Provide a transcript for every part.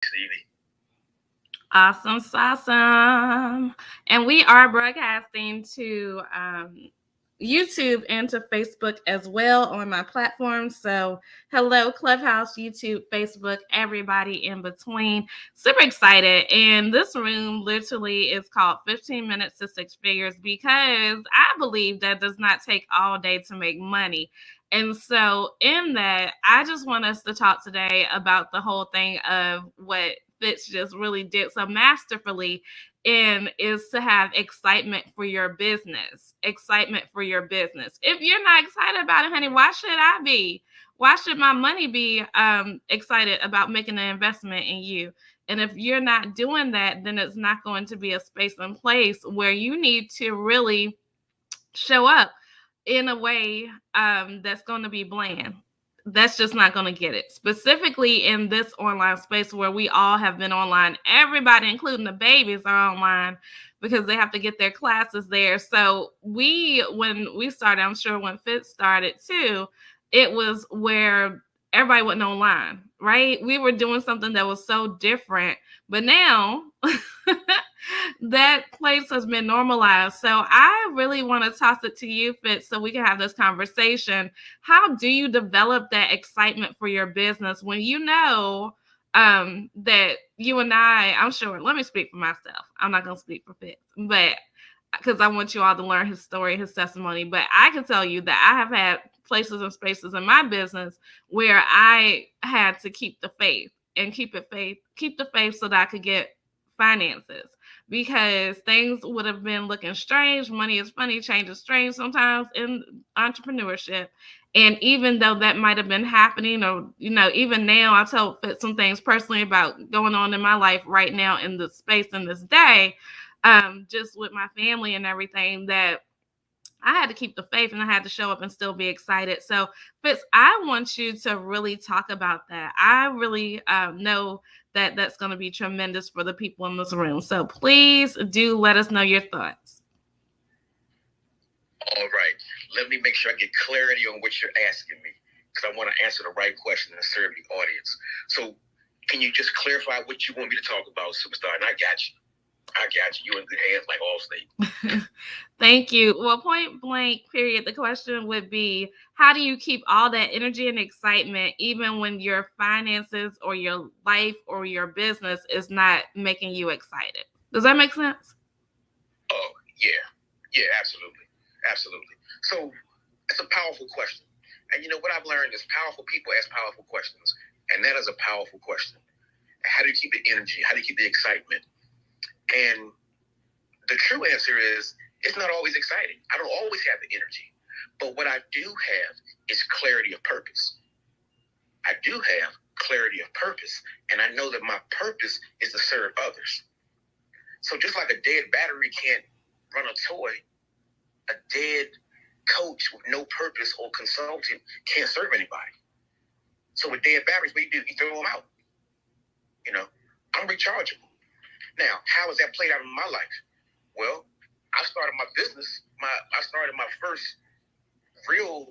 Stevie. Awesome, awesome. And we are broadcasting to YouTube and to Facebook as well on my platform. So, hello, Clubhouse, YouTube, Facebook, everybody in between. Super excited. And this room literally is called 15 Minutes to Six Figures because I believe that does not take all day to make money. And so, in that, I just want us to talk today about the whole thing of what Fitz just really did so masterfully in is to have excitement for your business. Excitement for your business. If you're not excited about it, honey, why should I be? Why should my money be excited about making an investment in you? And if you're not doing that, then it's not going to be a space and place where you need to really show up in a way that's going to be bland. That's just not going to get it. Specifically in this online space where we all have been online, everybody, including the babies, are online because they have to get their classes there. So when we started, I'm sure when Fitz started too, it was where everybody wasn't online, right? We were doing something that was so different, but now that place has been normalized. So I really want to toss it to you, Fitz, so we can have this conversation. How do you develop that excitement for your business when you know that you and I'm sure, let me speak for myself. I'm not going to speak for Fitz, but because I want you all to learn his story, his testimony. But I can tell you that I have had places and spaces in my business where I had to keep the faith and keep the faith so that I could get finances because things would have been looking strange. Money is funny, change is strange sometimes in entrepreneurship. And even though that might have been happening, or, even now, I told Fitz some things personally about going on in my life right now in this space in this day, just with my family and everything, that I had to keep the faith and I had to show up and still be excited. So, Fitz, I want you to really talk about that. I really know that that's going to be tremendous for the people in this room. So, please do let us know your thoughts. All right. Let me make sure I get clarity on what you're asking me because I want to answer the right question and serve the audience. So, can you just clarify what you want me to talk about, superstar? And I got you. You're in good hands like Allstate. Thank you. Well, point blank, period. The question would be, how do you keep all that energy and excitement even when your finances or your life or your business is not making you excited? Does that make sense? Oh, yeah. Yeah, absolutely. Absolutely. So it's a powerful question. And what I've learned is powerful people ask powerful questions. And that is a powerful question. How do you keep the energy? How do you keep the excitement? And the true answer is it's not always exciting. I don't always have the energy. But what I do have is clarity of purpose. I do have clarity of purpose. And I know that my purpose is to serve others. So just like a dead battery can't run a toy, a dead coach with no purpose or consultant can't serve anybody. So with dead batteries, what do? You throw them out. I'm rechargeable. Now, how has that played out in my life? Well, I started my business. I started my first real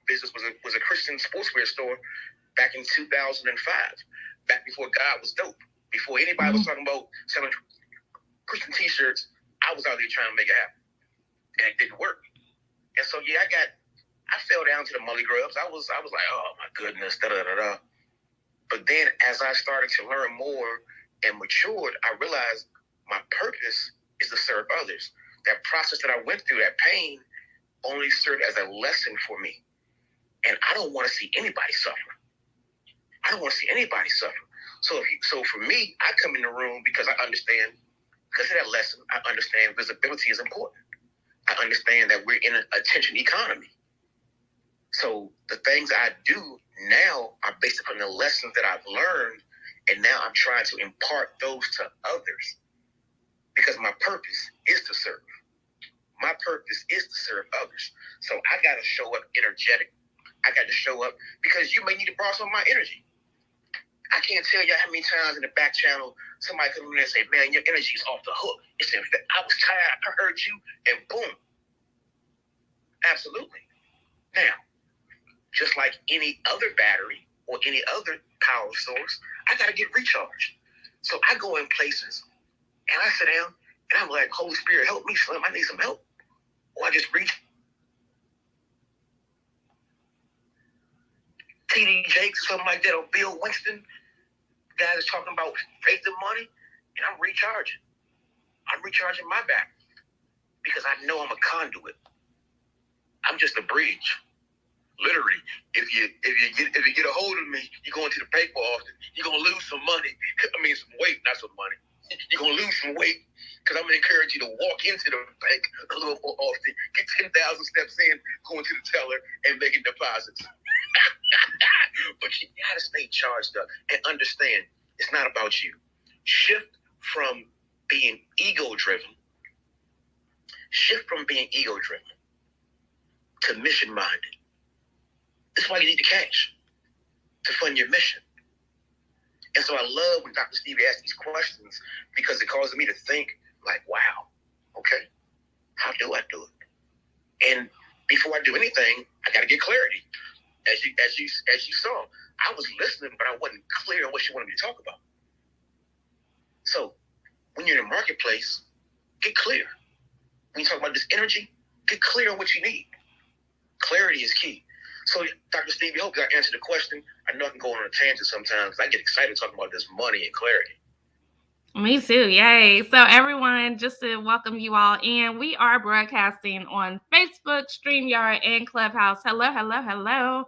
business was a Christian sportswear store back in 2005, back before God was dope. Before anybody was talking about selling Christian t-shirts, I was out there trying to make it happen. And it didn't work. And so, yeah, I fell down to the mully grubs. I was like, oh, my goodness, da-da-da-da. But then as I started to learn more and matured, I realized my purpose is to serve others. That process that I went through, that pain, only served as a lesson for me. And I don't want to see anybody suffer. So for me, I come in the room because I understand, because of that lesson, I understand visibility is important. I understand that we're in an attention economy. So the things I do now are based upon the lessons that I've learned, and now I'm trying to impart those to others because my purpose is to serve. My purpose is to serve others. So I got to show up energetic. I got to show up because you may need to borrow some of my energy. I can't tell you how many times in the back channel somebody comes in and say, man, your energy is off the hook. It's in fact, I was tired, I heard you, and boom. Absolutely. Now, just like any other battery, or any other power source, I got to get recharged. So I go in places and I sit down and I'm like, Holy Spirit, help me, Slim. I need some help. Or I just reach T.D. Jakes or something like that, or Bill Winston, guy that's talking about faith and money, and I'm recharging. I'm recharging my back because I know I'm a conduit. I'm just a bridge. Literally, if you get a hold of me, you're going to the paper often. You're gonna lose some money. I mean, some weight, not some money. You're gonna lose some weight because I'm gonna encourage you to walk into the bank a little more often. Get 10,000 steps in, going to the teller and making deposits. But you gotta stay charged up and understand it's not about you. Shift from being ego-driven. Shift from being ego-driven to mission-minded. That's why you need the cash to fund your mission. And so I love when Dr. Stevie asks these questions because it causes me to think like, wow, okay, how do I do it? And before I do anything, I got to get clarity. As you saw, I was listening, but I wasn't clear on what she wanted me to talk about. So when you're in a marketplace, get clear. When you talk about this energy, get clear on what you need. Clarity is key. So, Dr. Stevie, I hope I answered the question. I know I can go on a tangent sometimes. I get excited talking about this money and clarity. Me too. Yay. So everyone, just to welcome you all in, we are broadcasting on Facebook, StreamYard, and Clubhouse. Hello, hello, hello.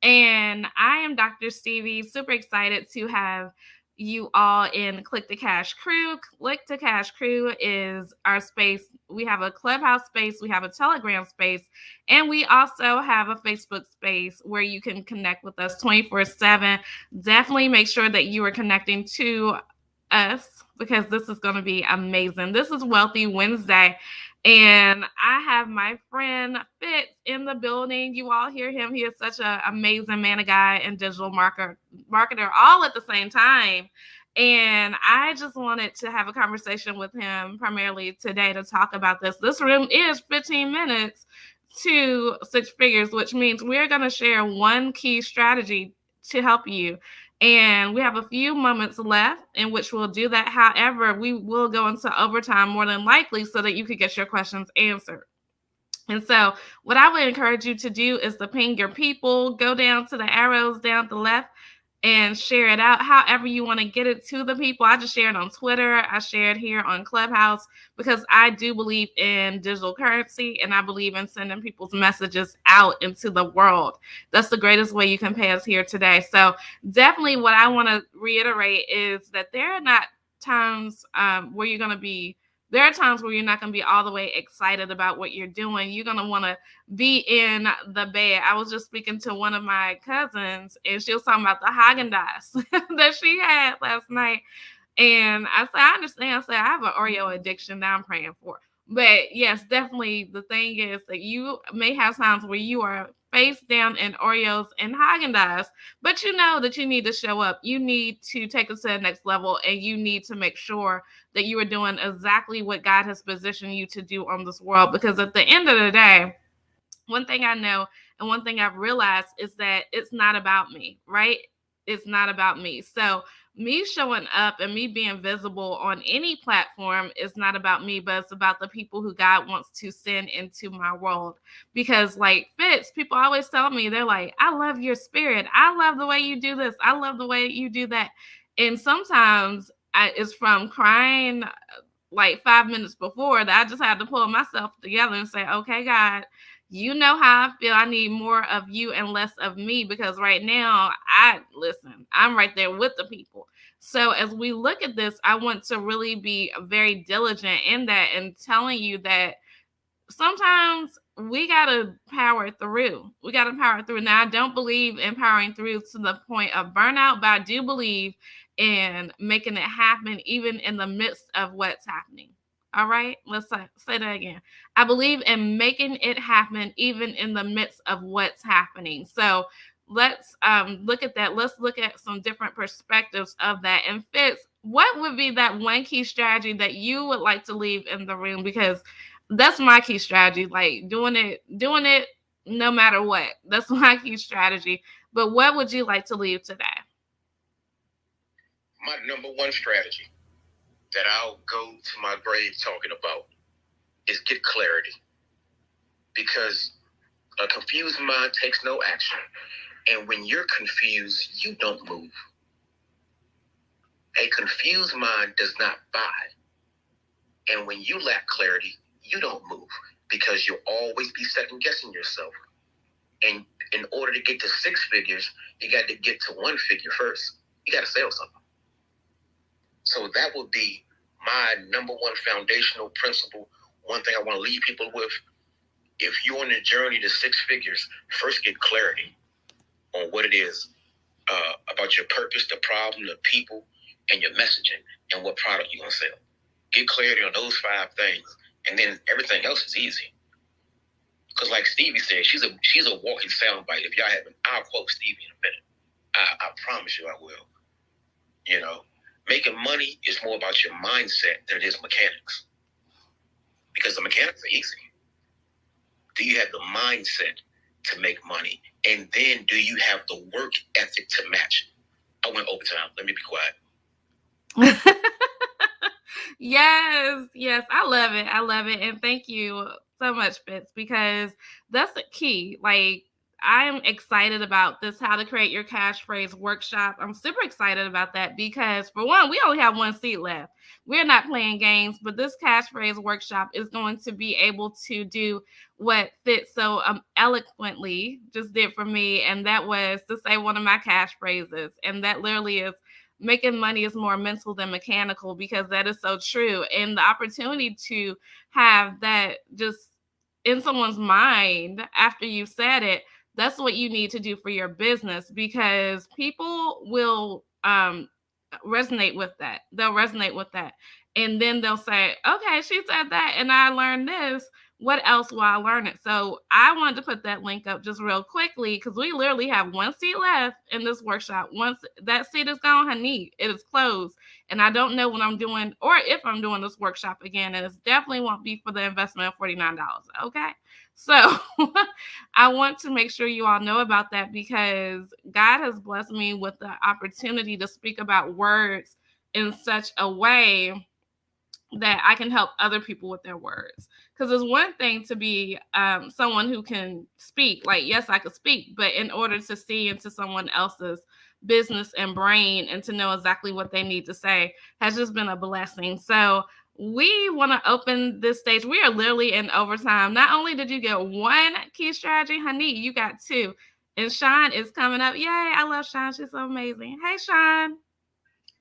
And I am Dr. Stevie. Super excited to have you all in Click to Cash Crew. Click to Cash Crew is our space. We have a Clubhouse space, we have a Telegram space, and we also have a Facebook space where you can connect with us 24/7. Definitely make sure that you are connecting to us because this is going to be amazing. This is Wealthy Wednesday, and I have my friend Fitz in the building. You all hear him. He is such an amazing man, a guy, and digital marketer all at the same time. And I just wanted to have a conversation with him primarily today to talk about this. This room is 15 minutes to six figures, which means we're going to share one key strategy to help you. And we have a few moments left in which we'll do that. However, we will go into overtime more than likely so that you can get your questions answered. And so what I would encourage you to do is to ping your people, go down to the arrows down the left and share it out however you want to get it to the people. I just share it on Twitter. I share it here on Clubhouse because I do believe in digital currency and I believe in sending people's messages out into the world. That's the greatest way you can pay us here today. So definitely what I want to reiterate is that there are not times where you're going to be there are times where you're not going to be all the way excited about what you're doing. You're going to want to be in the bed. I was just speaking to one of my cousins, and she was talking about the Haagen-Dazs that she had last night. And I said, I understand. I said, I have an Oreo addiction that I'm praying for. But yes, definitely the thing is that you may have times where you are face down in Oreos and Haagen-Dazs, but you know that you need to show up. You need to take it to the next level, and you need to make sure that you are doing exactly what God has positioned you to do on this world. Because at the end of the day, one thing I know and one thing I've realized is that it's not about me, right? It's not about me. So me showing up and me being visible on any platform is not about me, but it's about the people who God wants to send into my world. Because like Fitz, people always tell me, they're like, I love your spirit. I love the way you do this. I love the way you do that. And sometimes it's from crying like 5 minutes before that I just had to pull myself together and say, okay, God, you know how I feel. I need more of you and less of me because right now, I'm right there with the people. So as we look at this, I want to really be very diligent in that and telling you that sometimes we got to power through. We got to power through. Now, I don't believe in powering through to the point of burnout, but I do believe in making it happen even in the midst of what's happening. All right, let's say that again. I believe in making it happen even in the midst of what's happening. So let's look at that. Let's look at some different perspectives of that. And Fitz, what would be that one key strategy that you would like to leave in the room? Because that's my key strategy, like doing it no matter what. That's my key strategy. But what would you like to leave today? My number one strategy that I'll go to my grave talking about is get clarity. Because a confused mind takes no action. And when you're confused, you don't move. A confused mind does not buy. And when you lack clarity, you don't move because you'll always be second guessing yourself. And in order to get to six figures, you got to get to one figure first. You got to sell something. So that would be my number one foundational principle. One thing I want to leave people with: if you're on the journey to six figures, first get clarity on what it is about your purpose, the problem, the people, and your messaging, and what product you're going to sell. Get clarity on those 5 things, and then everything else is easy. Because like Stevie said, she's a walking soundbite. If y'all haven't, I'll quote Stevie in a minute. I promise you I will. You know, making money is more about your mindset than it is mechanics. Because the mechanics are easy. Do you have the mindset to make money? And then do you have the work ethic to match it? I went overtime. Let me be quiet. Yes, I love it, and thank you so much, Fitz, because that's the key. Like, I'm excited about this How to Create Your Cash Phrase workshop. I'm super excited about that because, for one, we only have 1 seat left. We're not playing games, but this cash phrase workshop is going to be able to do what Fitz so eloquently just did for me, and that was to say one of my cash phrases, and that literally is: making money is more mental than mechanical, because that is so true. And the opportunity to have that just in someone's mind after you said it, that's what you need to do for your business, because people will resonate with that. They'll resonate with that. And then they'll say, okay, she said that and I learned this. What else will I learn it? So I wanted to put that link up just real quickly because we literally have 1 seat left in this workshop. Once that seat is gone, honey, it is closed. And I don't know when I'm doing or if I'm doing this workshop again. And it definitely won't be for the investment of $49. Okay. So I want to make sure you all know about that because God has blessed me with the opportunity to speak about words in such a way that I can help other people with their words. Because it's one thing to be someone who can speak. Like, yes, I could speak, but in order to see into someone else's business and brain and to know exactly what they need to say has just been a blessing. So we want to open this stage. We are literally in overtime. Not only did you get 1 key strategy, honey, you got 2. And Sean is coming up. Yay, I love Sean. She's so amazing. Hey, Sean.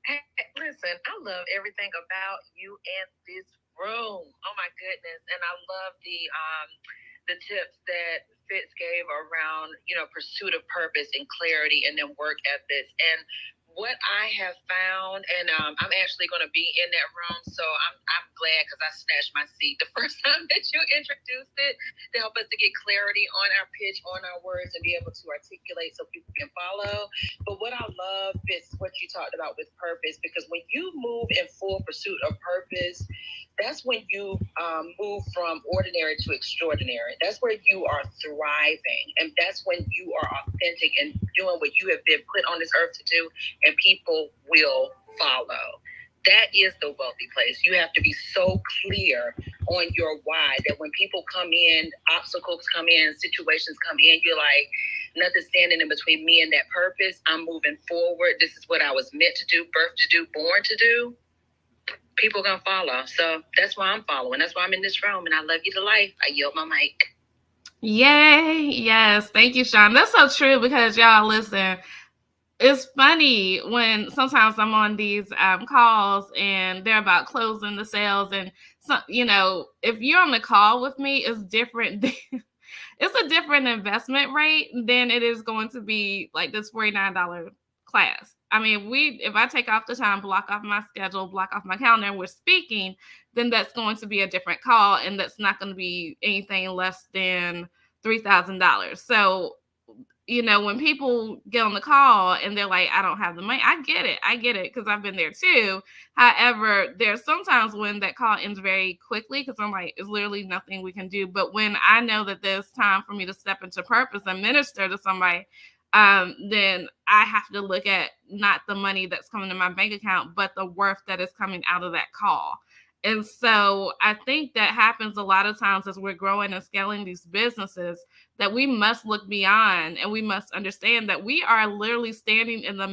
Hey, listen, I love everything about you and this room. Oh my goodness. And I love the tips that Fitz gave around, pursuit of purpose and clarity and then work ethics. And what I have found, and I'm actually going to be in that room, so I'm glad because I snatched my seat the first time that you introduced it to help us to get clarity on our pitch, on our words, and be able to articulate so people can follow. But what I love is what you talked about with purpose, because when you move in full pursuit of purpose, that's when you move from ordinary to extraordinary. That's where you are thriving, and that's when you are authentic and doing what you have been put on this earth to do, and people will follow. That is the wealthy place. You have to be so clear on your why that when people come in, obstacles come in, situations come in, you're like, nothing standing in between me and that purpose. I'm moving forward. This is what I was meant to do, birthed to do, born to do. People are going to follow. So that's why I'm following. That's why I'm in this room. And I love you to life. I yield my mic. Yay. Yes. Thank you, Sean. That's so true because y'all listen. It's funny when sometimes I'm on these calls and they're about closing the sales. And, so, if you're on the call with me, it's different. It's a different investment rate than it is going to be like this $49 class. I mean, if I take off the time, block off my schedule, block off my calendar, and we're speaking, then that's going to be a different call, and that's not going to be anything less than $3,000. So when people get on the call and they're like, I don't have the money, I get it, because I've been there too. However, there's sometimes when that call ends very quickly because I'm like, it's literally nothing we can do. But when I know that there's time for me to step into purpose and minister to somebody, then I have to look at not the money that's coming to my bank account, but the worth that is coming out of that call. And so I think that happens a lot of times as we're growing and scaling these businesses, that we must look beyond and we must understand that we are literally standing in the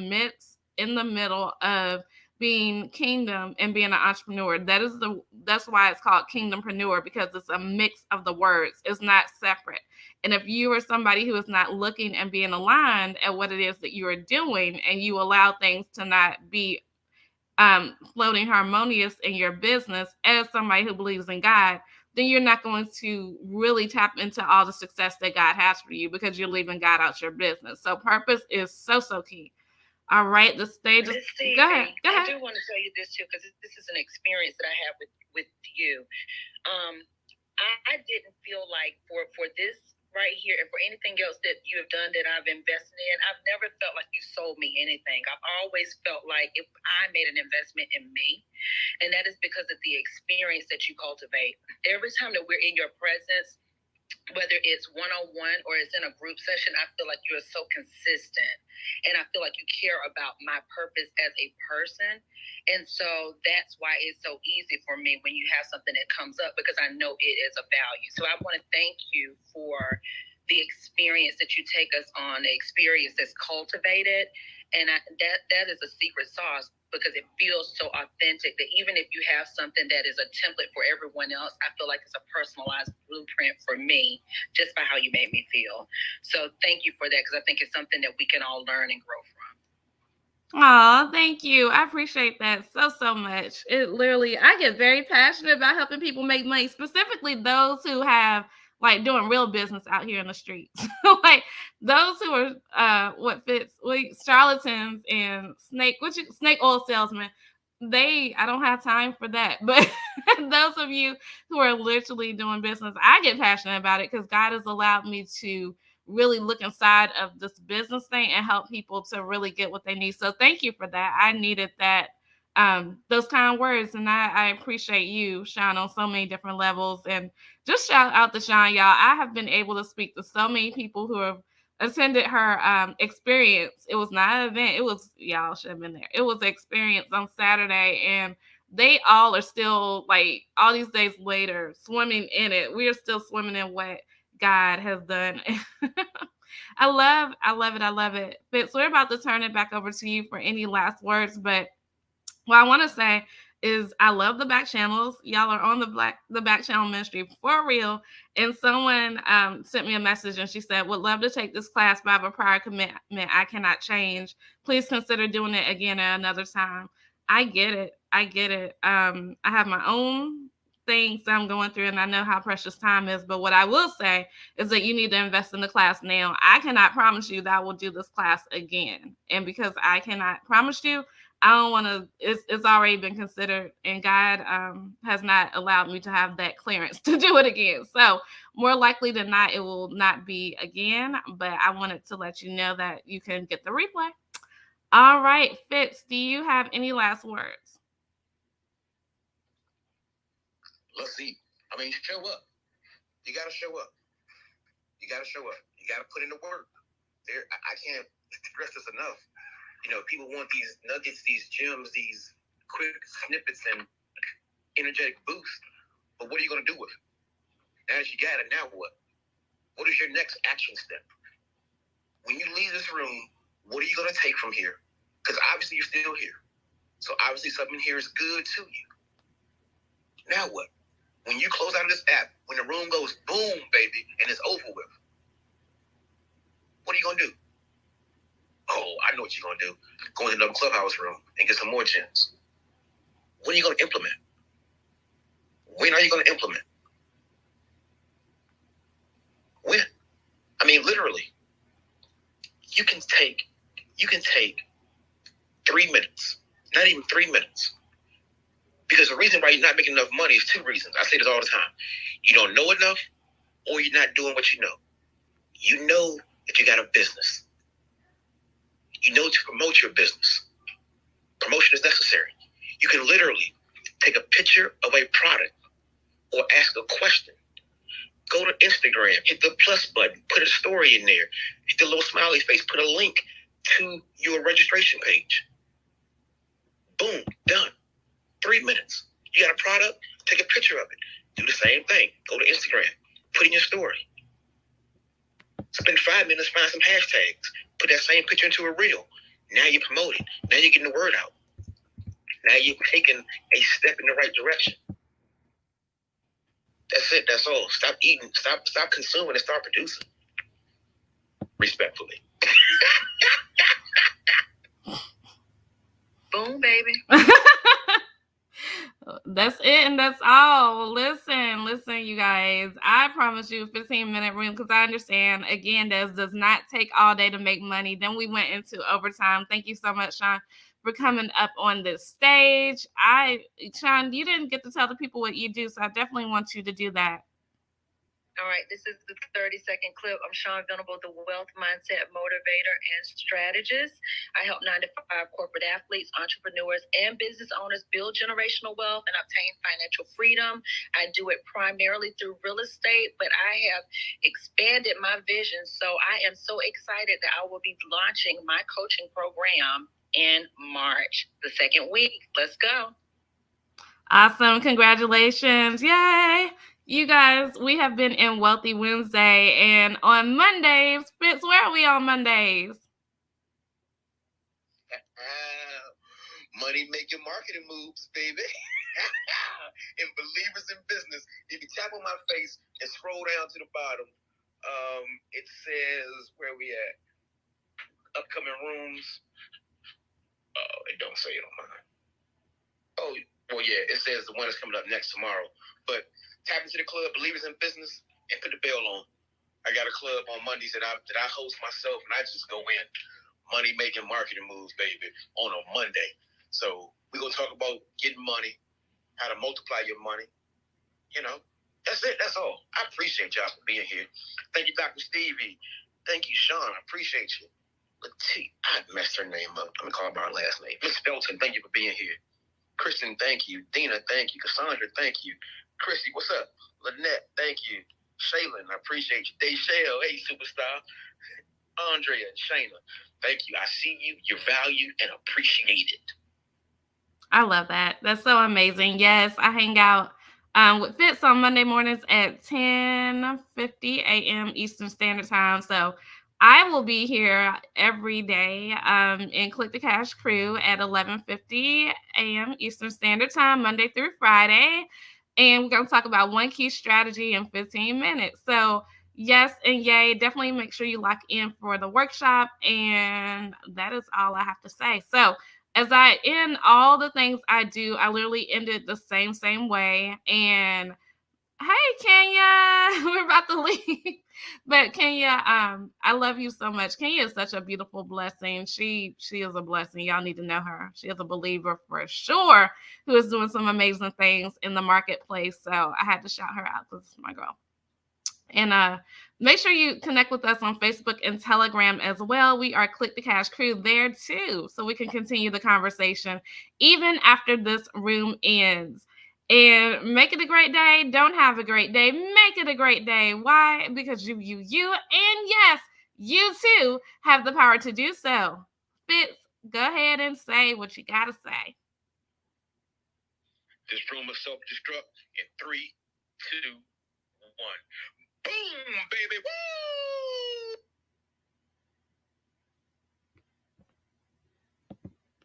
middle of being kingdom and being an entrepreneur. That's why it's called kingdompreneur, because it's a mix of the words. It's not separate. And if you are somebody who is not looking and being aligned at what it is that you are doing, and you allow things to not be floating harmonious in your business as somebody who believes in God, then you're not going to really tap into all the success that God has for you, because you're leaving God out your business. So purpose is so, so key. All right, the stage is... Go ahead. I do want to tell you this too, because this is an experience that I have with you. I didn't feel like for this right here and for anything else that you have done that I've invested in, I've never felt like you sold me anything. I've always felt like if I made an investment in me, and that is because of the experience that you cultivate. Every time that we're in your presence, whether it's one-on-one or it's in a group session, I feel like you're so consistent, and I feel like you care about my purpose as a person. And so that's why it's so easy for me when you have something that comes up, because I know it is a value. So I want to thank you for the experience that you take us on, the experience that's cultivated. And that is a secret sauce, because it feels so authentic that even if you have something that is a template for everyone else, I feel like it's a personalized blueprint for me just by how you made me feel. So thank you for that, because I think it's something that we can all learn and grow from. Oh, thank you. I appreciate that so much. It literally, I get very passionate about helping people make money, specifically those who have like doing real business out here in the streets. Like those who are charlatans and snake oil salesmen. I don't have time for that. But those of you who are literally doing business, I get passionate about it because God has allowed me to really look inside of this business thing and help people to really get what they need. So thank you for that. I needed that, those kind of words. And I appreciate you, Sean, on so many different levels. And just shout out to Sean, y'all. I have been able to speak to so many people who have attended her experience. It was not an event. It was, y'all should have been there. It was an experience on Saturday, and they all are still, like, all these days later, swimming in it. We are still swimming in what God has done. I love it. Fitz, we're about to turn it back over to you for any last words, but what I want to say is I love the back channels. Y'all are on the back channel ministry for real. And someone sent me a message and she said, would love to take this class, but I have a prior commitment I cannot change. Please consider doing it again at another time. I get it. I have my own things that I'm going through, and I know how precious time is. But what I will say is that you need to invest in the class now. I cannot promise you that I will do this class again. And because I cannot promise you, I don't want to, it's already been considered, and God has not allowed me to have that clearance to do it again. So more likely than not, it will not be again, but I wanted to let you know that you can get the replay. All right, Fitz, do you have any last words? Let's see. I mean, show up. You got to show up. You got to put in the work. I can't stress this enough. People want these nuggets, these gems, these quick snippets and energetic boosts. But what are you going to do with it? Now that you got it, now what? What is your next action step? When you leave this room, what are you going to take from here? Because obviously you're still here. So obviously something here is good to you. Now what? When you close out of this app, when the room goes boom, baby, and it's over with, what are you going to do? Oh, I know what you're going to do. Go into another clubhouse room and get some more gems. When are you going to implement? When are you going to implement? When? I mean, literally. You can take 3 minutes. Not even 3 minutes. Because the reason why you're not making enough money is 2 reasons. I say this all the time. You don't know enough, or you're not doing what you know. You know if you got a business, you know to promote your business. Promotion is necessary. You can literally take a picture of a product or ask a question. Go to Instagram, hit the plus button, put a story in there, hit the little smiley face, put a link to your registration page. Boom, done. 3 minutes. You got a product, take a picture of it. Do the same thing. Go to Instagram, put in your story. Spend 5 minutes, find some hashtags. Put that same picture into a reel. Now you're promoting. Now you're getting the word out. Now you're taking a step in the right direction. That's it. That's all. Stop eating. Stop consuming and start producing. Respectfully. Boom, baby. That's it and that's all. Listen, you guys. I promise you 15-minute room because I understand, again, this does not take all day to make money. Then we went into overtime. Thank you so much, Sean, for coming up on this stage. Sean, you didn't get to tell the people what you do, so I definitely want you to do that. All right, this is the 30-second clip. I'm Sean Venable, the wealth mindset motivator and strategist. I help 9 to 5 corporate athletes, entrepreneurs, and business owners build generational wealth and obtain financial freedom. I do it primarily through real estate, but I have expanded my vision. So I am so excited that I will be launching my coaching program in March, the second week. Let's go. Awesome. Congratulations. Yay. You guys, we have been in Wealthy Wednesday, and on Mondays, Fitz, where are we on Mondays? Money making marketing moves, baby. And believers in business. If you tap on my face and scroll down to the bottom, it says where we at. Upcoming rooms. Oh, it don't say it on mine. Oh, well, yeah, it says the one that's coming up next tomorrow. But tap into the club, Believers in Business, and put the bell on. I got a club on Mondays that I host myself, and I just go in. Money making marketing moves, baby, on a Monday. So we're going to talk about getting money, how to multiply your money. You know, that's it. That's all. I appreciate y'all for being here. Thank you, Dr. Stevie. Thank you, Sean. I appreciate you. I messed her name up. I'm going to call her by her last name. Miss Felton, thank you for being here. Kristen, thank you. Dina, thank you. Cassandra, thank you. Chrissy, what's up? Lynette, thank you. Shaylin, I appreciate you. Dayshell, hey, superstar. Andrea and Shayna, thank you. I see you. You're valued and appreciated. I love that. That's so amazing. Yes, I hang out with Fitz on Monday mornings at 10:50 a.m. Eastern Standard Time. So I will be here every day in Click the Cash Crew at 11:50 a.m. Eastern Standard Time, Monday through Friday. And we're going to talk about one key strategy in 15 minutes. So yes and yay, definitely make sure you lock in for the workshop. And that is all I have to say. So as I end all the things I do, I literally end it the same way. And hey, Kenya, we're about to leave. But Kenya, I love you so much. Kenya is such a beautiful blessing. She is a blessing. Y'all need to know her. She is a believer for sure who is doing some amazing things in the marketplace. So I had to shout her out because it's my girl. And make sure you connect with us on Facebook and Telegram as well. We are Click the Cash Crew there too, so we can continue the conversation even after this room ends. And make it a great day. Don't have a great day. Make it a great day. Why? Because you, and yes, you too have the power to do so. Fitz, go ahead and say what you got to say. This room will self-destruct in 3, 2, 1. Boom, baby. Woo!